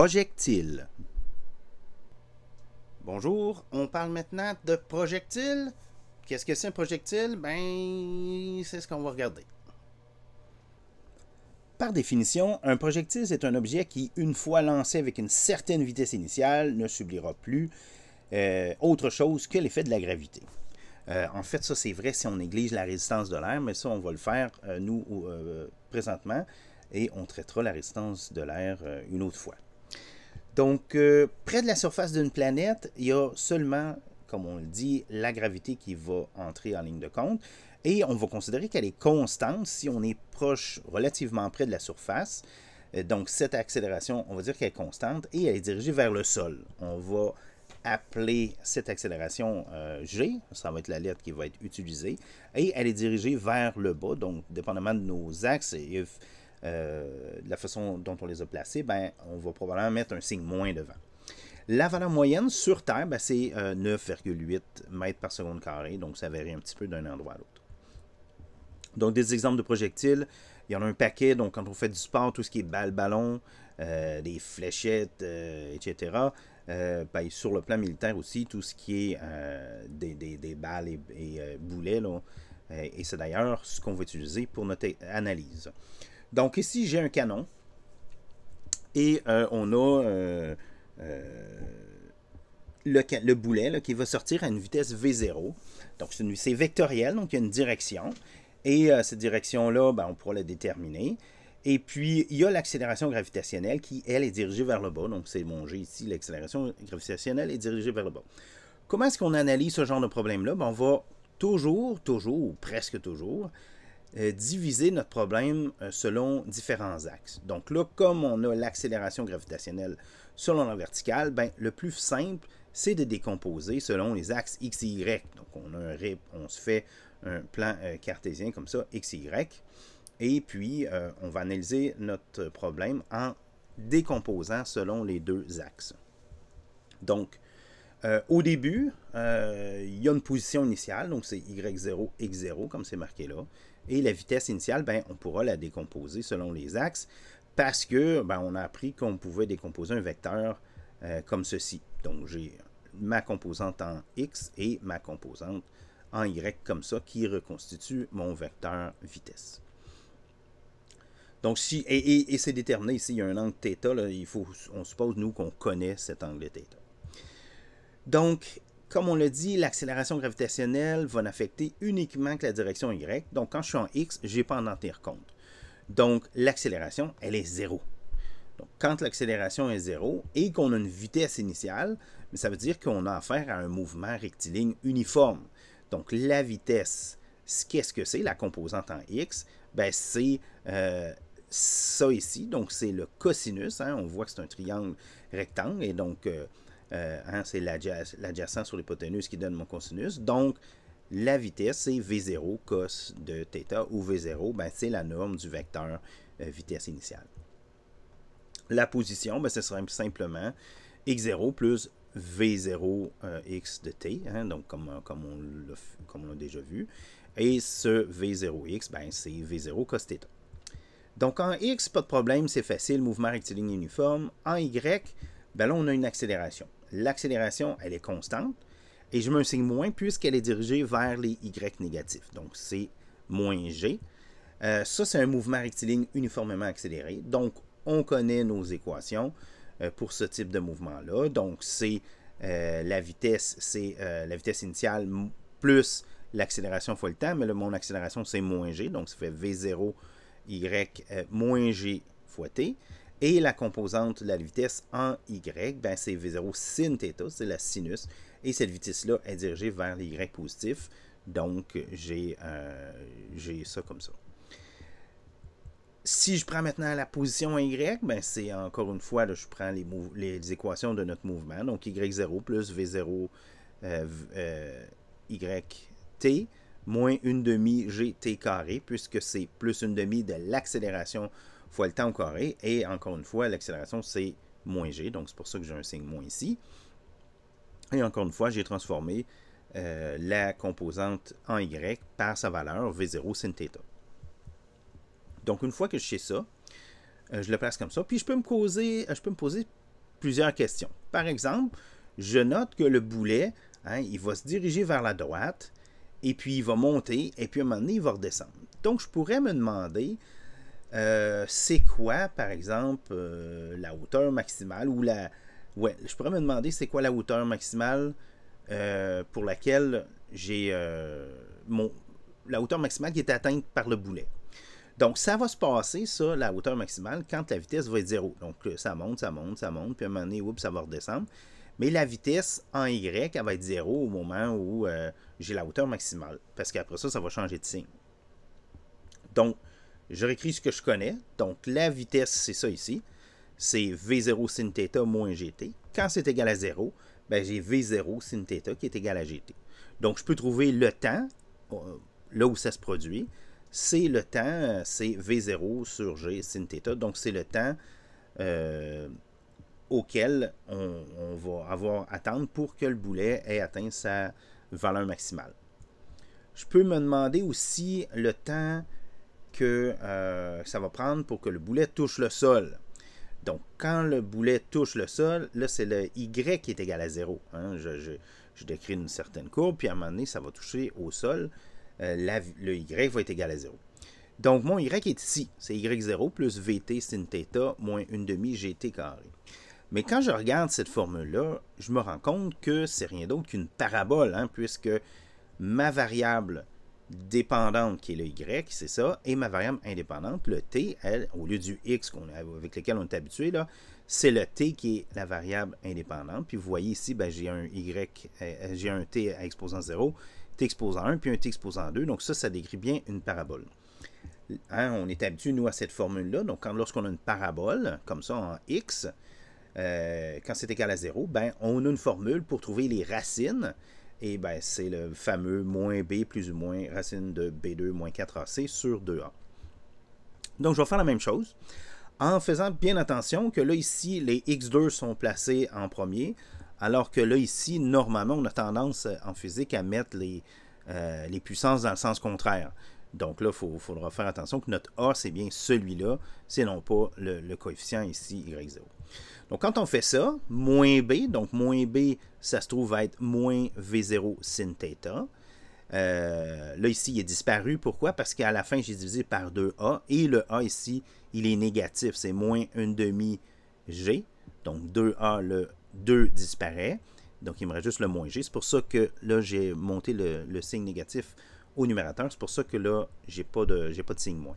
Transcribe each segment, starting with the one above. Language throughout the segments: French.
projectile. Bonjour, on parle maintenant de projectile. Qu'est-ce que c'est un projectile? Ben, c'est ce qu'on va regarder. Par définition, un projectile, c'est un objet qui, une fois lancé avec une certaine vitesse initiale, ne subira plus autre chose que l'effet de la gravité. En fait, ça c'est vrai si on néglige la résistance de l'air, mais ça on va le faire nous présentement et on traitera la résistance de l'air une autre fois. Donc, près de la surface d'une planète, il y a seulement, comme on le dit, la gravité qui va entrer en ligne de compte. Et on va considérer qu'elle est constante si on est proche, relativement près de la surface. Donc, cette accélération, on va dire qu'elle est constante et elle est dirigée vers le sol. On va appeler cette accélération G, ça va être la lettre qui va être utilisée, et elle est dirigée vers le bas. Donc, dépendamment de nos axes et de la façon dont on les a placés, ben, on va probablement mettre un signe moins devant. La valeur moyenne sur Terre, ben, c'est 9,8 mètres par seconde carré, donc ça varie un petit peu d'un endroit à l'autre. Donc, des exemples de projectiles, il y en a un paquet. Donc, quand on fait du sport, tout ce qui est balle-ballon, des fléchettes, etc. Ben, sur le plan militaire aussi, tout ce qui est des balles et boulets. Là, et c'est d'ailleurs ce qu'on va utiliser pour notre analyse. Donc, ici, j'ai un canon. Et on a le boulet là, qui va sortir à une vitesse V0. Donc, c'est vectoriel, donc il y a une direction. Et cette direction-là, ben, on pourra la déterminer. Et puis, il y a l'accélération gravitationnelle qui, elle, est dirigée vers le bas. Donc, c'est mon G ici, l'accélération gravitationnelle est dirigée vers le bas. Comment est-ce qu'on analyse ce genre de problème-là? Ben, on va toujours, ou presque toujours, diviser notre problème selon différents axes. Donc là, comme on a l'accélération gravitationnelle selon la verticale, ben, le plus simple, c'est de décomposer selon les axes X et Y. Donc, on se fait un plan cartésien comme ça, X et Y. Et puis, on va analyser notre problème en décomposant selon les deux axes. Donc, au début, il y a une position initiale, donc c'est Y0, X0, comme c'est marqué là. Et la vitesse initiale, ben, on pourra la décomposer selon les axes parce que ben, on a appris qu'on pouvait décomposer un vecteur comme ceci. Donc, j'ai ma composante en X et ma composante en Y comme ça, qui reconstitue mon vecteur vitesse. Donc, et c'est déterminé ici, il y a un angle θ, là, on suppose, nous, qu'on connaît cet angle θ. Donc, comme on l'a dit, l'accélération gravitationnelle va n'affecter uniquement que la direction Y. Donc, quand je suis en X, je n'ai pas à en tenir compte. Donc, l'accélération, elle est 0. Donc, quand l'accélération est 0 et qu'on a une vitesse initiale, ça veut dire qu'on a affaire à un mouvement rectiligne uniforme. Donc, la vitesse, qu'est-ce que c'est? La composante en X, ben, c'est ça ici. Donc, c'est le cosinus. Hein, on voit que c'est un triangle rectangle. Et donc, c'est l'adjacent sur l'hypoténuse qui donne mon cosinus. Donc, la vitesse, c'est V0 cos de θ, où V0, ben, c'est la norme du vecteur vitesse initiale. La position, ben, ce serait simplement x0 plus v0 x de t, hein, donc comme on l'a déjà vu. Et ce v0x, ben, c'est v0 cos θ. Donc en x, pas de problème, c'est facile, mouvement rectiligne uniforme. En y, ben là, on a une accélération. L'accélération, elle est constante. Et je mets un signe moins puisqu'elle est dirigée vers les y négatifs. Donc, c'est moins g. Ça, c'est un mouvement rectiligne uniformément accéléré. Donc, on connaît nos équations pour ce type de mouvement-là. Donc, c'est la vitesse initiale plus l'accélération fois le temps. Mais là, mon accélération, c'est moins g. Donc, ça fait v0 y moins g fois t. Et la composante de la vitesse en y, ben, c'est v0 sin θ, c'est la sinus. Et cette vitesse-là est dirigée vers les y positifs. Donc, j'ai ça comme ça. Si je prends maintenant la position Y, ben c'est encore une fois, là, je prends les équations de notre mouvement. Donc, Y0 plus V0 YT moins 1/2 GT carré, puisque c'est plus 1/2 de l'accélération fois le temps au carré. Et encore une fois, l'accélération, c'est moins G. Donc, c'est pour ça que j'ai un signe moins ici. Et encore une fois, j'ai transformé la composante en Y par sa valeur V0 sin θ. Donc, une fois que je sais ça, je le place comme ça. Puis, je peux me poser plusieurs questions. Par exemple, je note que le boulet, il va se diriger vers la droite, et puis il va monter, et puis à un moment donné, il va redescendre. Donc, je pourrais me demander, c'est quoi, par exemple, la hauteur maximale, ou la... Ouais, je pourrais me demander c'est quoi la hauteur maximale pour laquelle j'ai la hauteur maximale qui est atteinte par le boulet. Donc, ça va se passer, ça, la hauteur maximale, quand la vitesse va être 0. Donc, ça monte, ça monte, ça monte, puis à un moment donné, oups, ça va redescendre. Mais la vitesse en Y, elle va être 0 au moment où j'ai la hauteur maximale. Parce qu'après ça, ça va changer de signe. Donc, je réécris ce que je connais. Donc, la vitesse, c'est ça ici. C'est V0 sin θ moins GT. Quand c'est égal à 0, ben, j'ai V0 sin θ qui est égal à GT. Donc, je peux trouver le temps, là où ça se produit. C'est le temps, c'est V0 sur G sin θ. Donc, c'est le temps auquel on va attendre pour que le boulet ait atteint sa valeur maximale. Je peux me demander aussi le temps que ça va prendre pour que le boulet touche le sol. Donc, quand le boulet touche le sol, là, c'est le Y qui est égal à 0. Je décris une certaine courbe, puis à un moment donné, ça va toucher au sol. Le Y va être égal à 0. Donc, mon Y est ici. C'est Y0 plus VT sin θ moins 1/2 GT carré. Mais quand je regarde cette formule-là, je me rends compte que c'est rien d'autre qu'une parabole, puisque ma variable dépendante, qui est le Y, c'est ça, et ma variable indépendante, le T, elle, au lieu du X avec lequel on est habitué, là, c'est le T qui est la variable indépendante. Puis vous voyez ici, ben, j'ai un Y, j'ai un T à exposant 0, T exposant 1, puis un T exposant 2. Donc ça décrit bien une parabole. On est habitué, nous, à cette formule-là. Donc, lorsqu'on a une parabole, comme ça, en X, quand c'est égal à 0, ben, on a une formule pour trouver les racines. Et ben, c'est le fameux moins B plus ou moins racine de B2 moins 4AC sur 2A. Donc, je vais faire la même chose en faisant bien attention que là, ici, les X2 sont placés en premier, alors que là, ici, normalement, on a tendance en physique à mettre les puissances dans le sens contraire. Donc là, il faudra faire attention que notre A, c'est bien celui-là, c'est non pas le coefficient ici, Y0. Donc, quand on fait ça, moins B, donc moins B, ça se trouve à être moins V0 sin θ. Là, ici, il est disparu. Pourquoi? Parce qu'à la fin, j'ai divisé par 2A, et le A ici, il est négatif, c'est moins 1/2 G. Donc, 2A, le 2 disparaît. Donc, il me reste juste le moins G. C'est pour ça que là, j'ai monté le signe négatif au numérateur. C'est pour ça que là, j'ai pas de signe moins.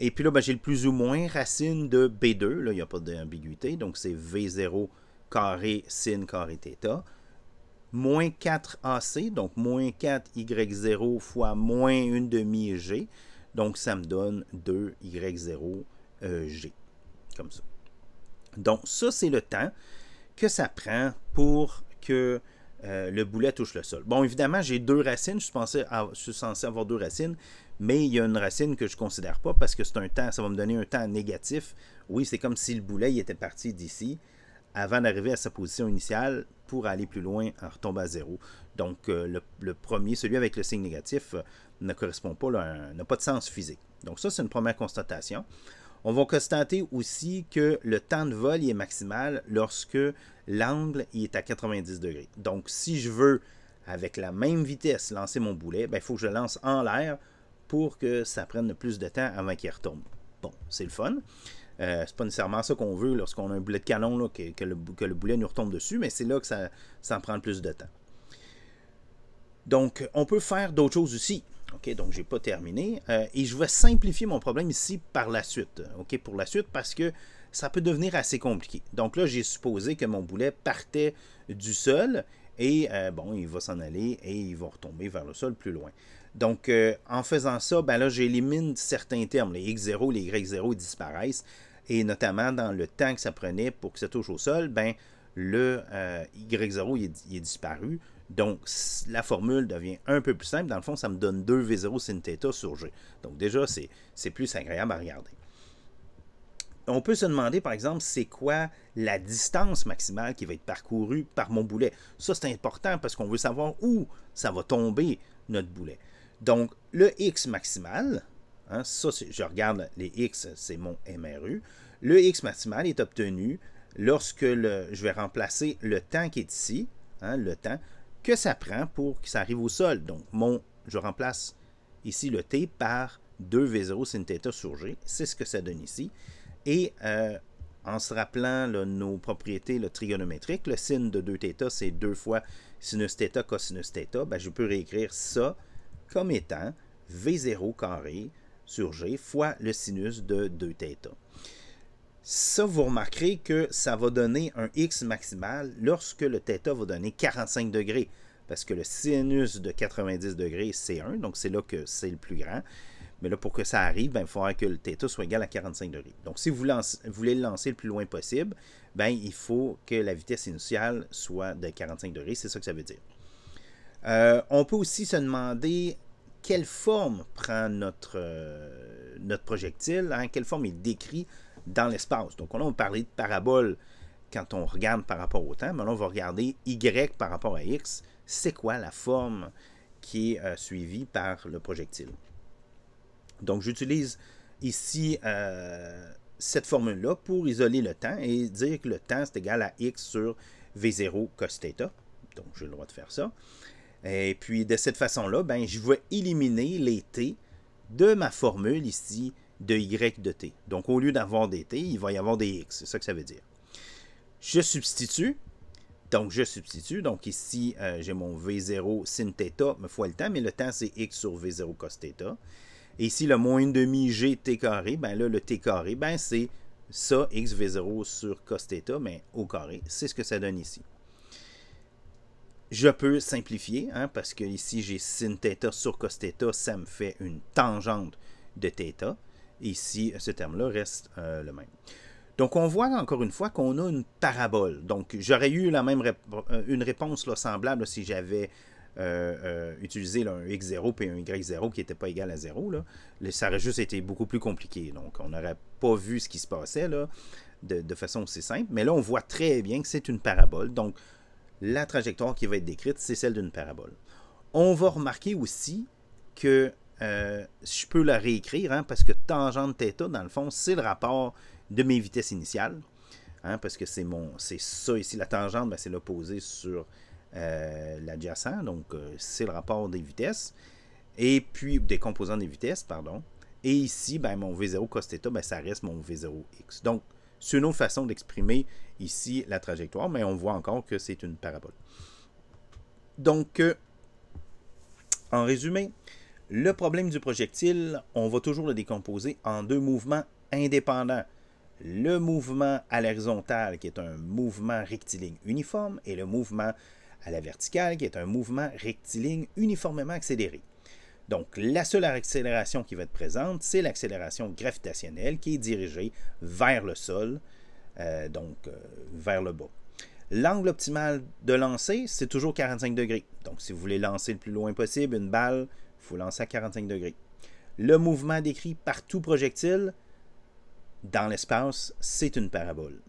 Et puis là, ben, j'ai le plus ou moins racine de B2. Là, il n'y a pas d'ambiguïté. Donc, c'est V0 carré sin carré θ. Moins 4AC, donc moins 4Y0 fois moins 1/2 G. Donc, ça me donne 2Y0 G. Comme ça. Donc, ça, c'est le temps que ça prend pour que le boulet touche le sol. Bon, évidemment, j'ai deux racines. Je suis censé avoir deux racines, mais il y a une racine que je ne considère pas parce que c'est un temps, ça va me donner un temps négatif. Oui, c'est comme si le boulet il était parti d'ici avant d'arriver à sa position initiale pour aller plus loin en retombant à 0. Donc, le premier, celui avec le signe négatif, ne correspond pas, n'a pas de sens physique. Donc, ça, c'est une première constatation. On va constater aussi que le temps de vol est maximal lorsque l'angle est à 90 degrés. Donc, si je veux, avec la même vitesse, lancer mon boulet, il faut que je lance en l'air pour que ça prenne le plus de temps avant qu'il retombe. Bon, c'est le fun. C'est pas nécessairement ça qu'on veut lorsqu'on a un boulet de canon, là, que le boulet nous retombe dessus, mais c'est là que ça en prend le plus de temps. Donc, on peut faire d'autres choses aussi. OK, donc je n'ai pas terminé. Et je vais simplifier mon problème ici par la suite. OK, pour la suite, parce que ça peut devenir assez compliqué. Donc là, j'ai supposé que mon boulet partait du sol et bon, il va s'en aller et il va retomber vers le sol plus loin. Donc, en faisant ça, ben là, j'élimine certains termes. Les X0, les Y0 disparaissent. Et notamment, dans le temps que ça prenait pour que ça touche au sol, ben, le Y0 il est disparu. Donc, la formule devient un peu plus simple. Dans le fond, ça me donne 2V0 sin θ sur G. Donc, déjà, c'est plus agréable à regarder. On peut se demander, par exemple, c'est quoi la distance maximale qui va être parcourue par mon boulet. Ça, c'est important parce qu'on veut savoir où ça va tomber notre boulet. Donc, le X maximal, ça, je regarde les X, c'est mon MRU. Le X maximal est obtenu lorsque je vais remplacer le temps qui est ici, hein, le temps que ça prend pour que ça arrive au sol. Donc, je remplace ici le t par 2v0 sin θ sur g. C'est ce que ça donne ici. Et en se rappelant là, nos propriétés trigonométriques, le sin de 2θ, c'est 2 fois sinus θ cosinus θ. Ben, je peux réécrire ça comme étant v0 carré sur g fois le sinus de 2θ. Ça, vous remarquerez que ça va donner un x maximal lorsque le θ va donner 45 degrés. Parce que le sinus de 90 degrés, c'est 1, donc c'est là que c'est le plus grand. Mais là, pour que ça arrive, ben, il faudra que le θ soit égal à 45 degrés. Donc, si vous voulez le lancer le plus loin possible, ben, il faut que la vitesse initiale soit de 45 degrés. C'est ça que ça veut dire. On peut aussi se demander quelle forme prend notre projectile, hein, quelle forme il décrit dans l'espace. Donc, là, on parlait de parabole quand on regarde par rapport au temps. Mais là, on va regarder y par rapport à x. C'est quoi la forme qui est suivie par le projectile? Donc, j'utilise ici cette formule-là pour isoler le temps et dire que le temps, c'est égal à x sur v0 cos θ. Donc, j'ai le droit de faire ça. Et puis, de cette façon-là, ben, je vais éliminer les t de ma formule ici de y de t. Donc, au lieu d'avoir des t, il va y avoir des x. C'est ça que ça veut dire. Je substitue. Donc, Donc, ici, j'ai mon v0 sin θ fois le temps, mais le temps, c'est x sur v0 cos θ. Et ici, le moins 1/2 g t carré, ben là, le t carré, ben c'est ça, x v0 sur cos θ, mais au carré. C'est ce que ça donne ici. Je peux simplifier, hein, parce que ici, j'ai sin θ sur cos θ, ça me fait une tangente de θ. Ici, ce terme-là reste le même. Donc, on voit encore une fois qu'on a une parabole. Donc, j'aurais eu une réponse là, semblable là, si j'avais utiliser là, un x0 et un y0 qui n'était pas égal à 0. Là. Ça aurait juste été beaucoup plus compliqué. Donc, on n'aurait pas vu ce qui se passait là, de façon aussi simple. Mais là, on voit très bien que c'est une parabole. Donc, la trajectoire qui va être décrite, c'est celle d'une parabole. On va remarquer aussi que je peux la réécrire, hein, parce que tangente θ, dans le fond, c'est le rapport de mes vitesses initiales. Hein, parce que c'est ça ici, la tangente, ben, c'est l'opposé sur l'adjacent, donc c'est le rapport des vitesses, et puis des composants des vitesses, pardon. Et ici, ben, mon V0 cos θ, ben, ça reste mon V0x. Donc, c'est une autre façon d'exprimer ici la trajectoire, mais on voit encore que c'est une parabole. Donc, en résumé, le problème du projectile, on va toujours le décomposer en deux mouvements indépendants. Le mouvement à l'horizontale, qui est un mouvement rectiligne uniforme, et le mouvement à la verticale, qui est un mouvement rectiligne uniformément accéléré. Donc, la seule accélération qui va être présente, c'est l'accélération gravitationnelle qui est dirigée vers le sol, vers le bas. L'angle optimal de lancer, c'est toujours 45 degrés. Donc, si vous voulez lancer le plus loin possible une balle, il faut lancer à 45 degrés. Le mouvement décrit par tout projectile dans l'espace, c'est une parabole.